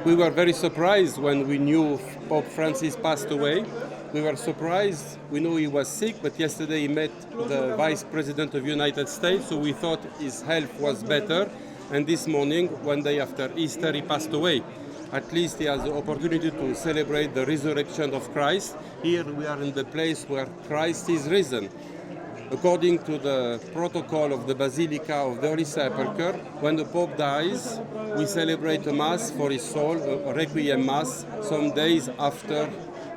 We were very surprised when we knew Pope Francis passed away. We were surprised. We knew he was sick, but yesterday he met the Vice President of the United States, so we thought his health was better. And this morning, one day after Easter, he passed away. At least he has the opportunity to celebrate the resurrection of Christ. Here we are in the place where Christ is risen. According to the protocol of the Basilica of the Holy Sepulchre, when the Pope dies, we celebrate a Mass for his soul, a Requiem Mass, some days after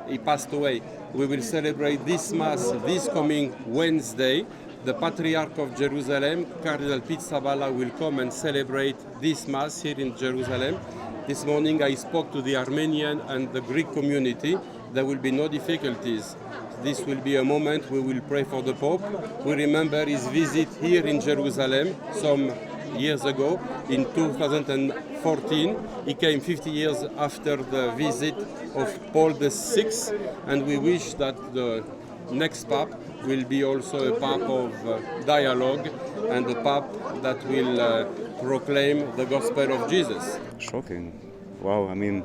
he passed away. We will celebrate this Mass this coming Wednesday. The Patriarch of Jerusalem, Cardinal Kevin, will come and celebrate this Mass here in Jerusalem. This morning I spoke to the Armenian and the Greek community. There will be no difficulties. This will be a moment we will pray for the Pope. We remember his visit here in Jerusalem some years ago, in 2014. He came 50 years after the visit of Paul VI, and we wish that the next Pope will be also a Pope of dialogue and a Pope that will proclaim the gospel of Jesus. Shocking. Wow, I mean,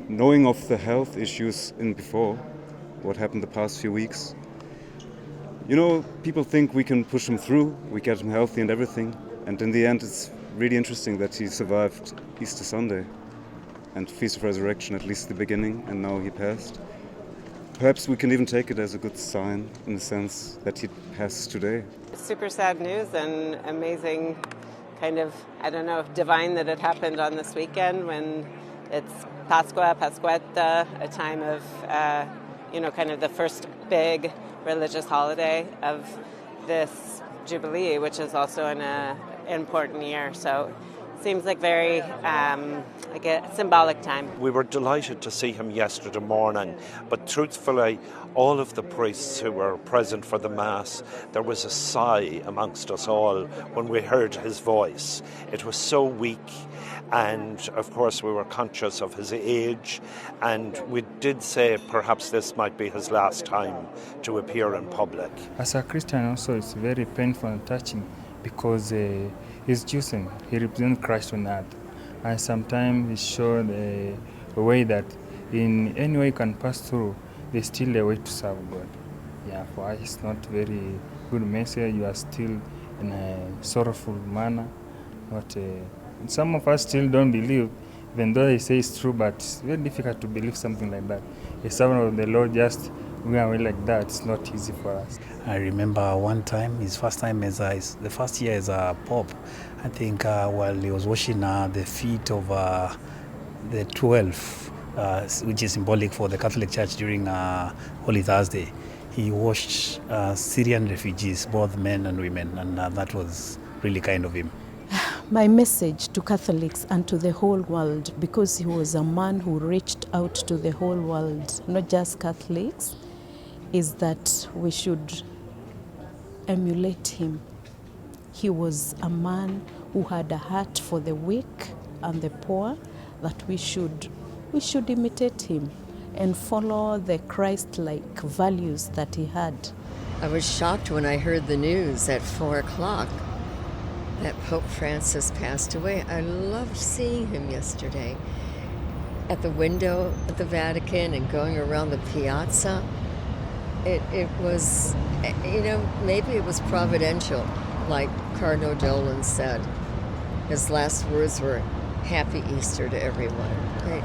knowing of the health issues in before, what happened the past few weeks, you know, people think we can push him through, we get him healthy and everything, and in the end it's really interesting that he survived Easter Sunday and Feast of Resurrection, at least the beginning, and now he passed. Perhaps we can even take it as a good sign in the sense that he passes today. Super sad news and amazing, kind of, I don't know, divine that it happened on this weekend when it's Pascuetta, a time of, kind of the first big religious holiday of this Jubilee, which is also an important year. So it seems like very like a symbolic time. We were delighted to see him yesterday morning, but truthfully, all of the priests who were present for the Mass, there was a sigh amongst us all when we heard his voice. It was so weak. And of course we were conscious of his age, and we did say perhaps this might be his last time to appear in public. As a Christian also, it's very painful and touching because he's chosen. He represents Christ on earth, and sometimes he showed a way that in any way you can pass through, there's still a way to serve God. Yeah, for us it's not very good message. You are still in a sorrowful manner, not some of us still don't believe, even though they say it's true, but it's very difficult to believe something like that. A servant of the Lord just going away like that, it's not easy for us. I remember one time, his first time the first year as a Pope, I think while he was washing the feet of the 12, which is symbolic for the Catholic Church during Holy Thursday, he washed Syrian refugees, both men and women, and that was really kind of him. My message to Catholics and to the whole world, because he was a man who reached out to the whole world, not just Catholics, is that we should emulate him. He was a man who had a heart for the weak and the poor, that we should imitate him and follow the Christ-like values that he had. I was shocked when I heard the news at 4:00 that Pope Francis passed away. I loved seeing him yesterday at the window at the Vatican and going around the piazza. It was, maybe it was providential, like Cardinal Dolan said. His last words were, "Happy Easter to everyone."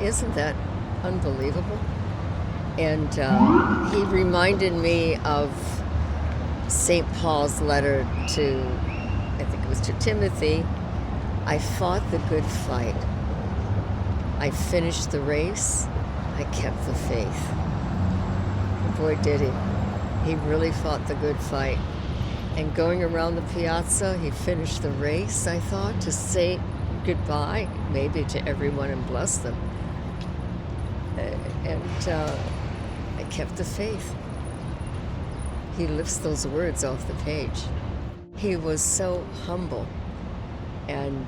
Isn't that unbelievable? And he reminded me of St. Paul's letter to, I think it was to Timothy. I fought the good fight. I finished the race. I kept the faith. Boy, did he. He really fought the good fight. And going around the piazza, he finished the race, I thought, to say goodbye, maybe to everyone and bless them. And I kept the faith. He lifts those words off the page. He was so humble, and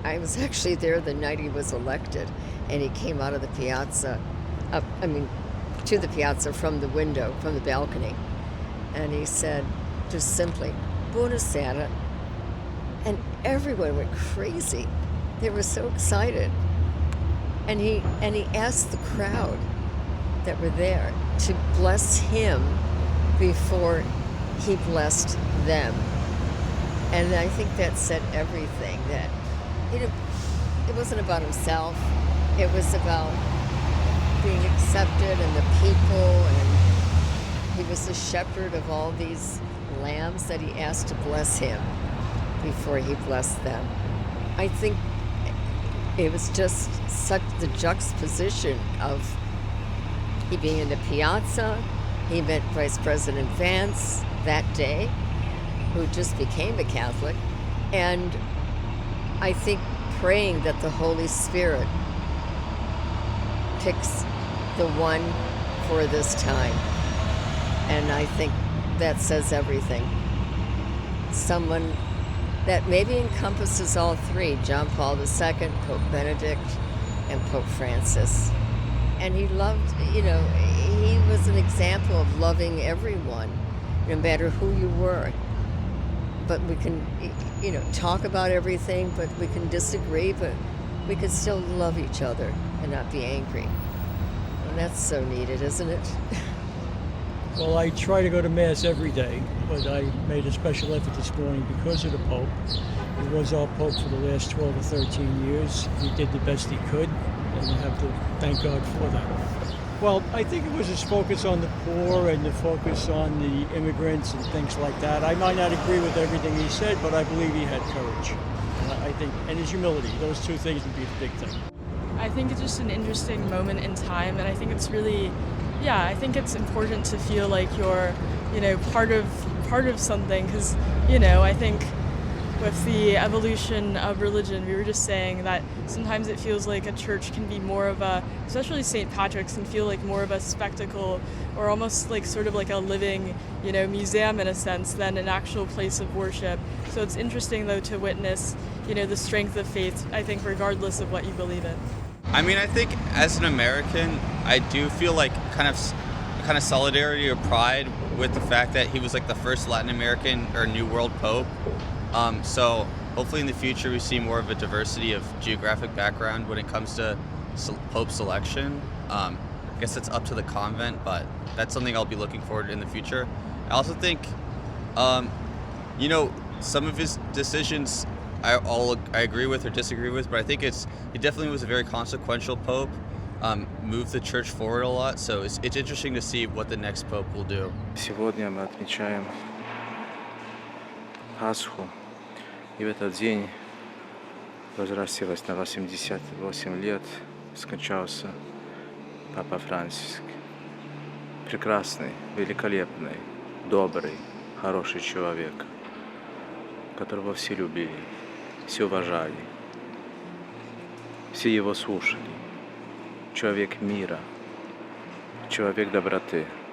I was actually there the night he was elected, and he came out of the piazza, to the piazza from the window, from the balcony, and he said, just simply, "Buonasera," and everyone went crazy. They were so excited. And he asked the crowd that were there to bless him before he blessed them. And I think that said everything, that it wasn't about himself, it was about being accepted and the people, and he was the shepherd of all these lambs that he asked to bless him before he blessed them. I think it was just such the juxtaposition of he being in the piazza. He met Vice President Vance that day, who just became a Catholic, and I think praying that the Holy Spirit picks the one for this time. And I think that says everything. Someone that maybe encompasses all three, John Paul II, Pope Benedict, and Pope Francis. And he loved, he was an example of loving everyone, no matter who you were. But we can, talk about everything, but we can disagree, but we can still love each other and not be angry. And that's so needed, isn't it? Well, I try to go to Mass every day, but I made a special effort this morning because of the Pope. He was our Pope for the last 12 or 13 years. He did the best he could, and I have to thank God for that. Well, I think it was his focus on the poor and the focus on the immigrants and things like that. I might not agree with everything he said, but I believe he had courage. I think, and his humility, those two things would be the big thing. I think it's just an interesting moment in time, and I think it's really, I think it's important to feel like you're, part of something, because, I think with the evolution of religion, we were just saying that sometimes it feels like a church can be more of a, especially St. Patrick's, can feel like more of a spectacle, or almost like sort of like a living, museum in a sense, than an actual place of worship. So it's interesting though to witness, the strength of faith, I think, regardless of what you believe in. I mean, I think as an American, I do feel like kind of solidarity or pride with the fact that he was like the first Latin American or New World Pope. So hopefully in the future we see more of a diversity of geographic background when it comes to Pope selection. I guess it's up to the convent, but that's something I'll be looking forward to in the future. I also think, some of his decisions I agree with or disagree with, but I think he definitely was a very consequential Pope, moved the church forward a lot, so it's interesting to see what the next Pope will do. Сегодня мы отмечаем Пасху, и в этот день возвратилось на 88 лет, скончался Папа Франциск. Прекрасный, великолепный, добрый, хороший человек, которого все любили, все уважали, все его слушали. Человек мира, человек доброты.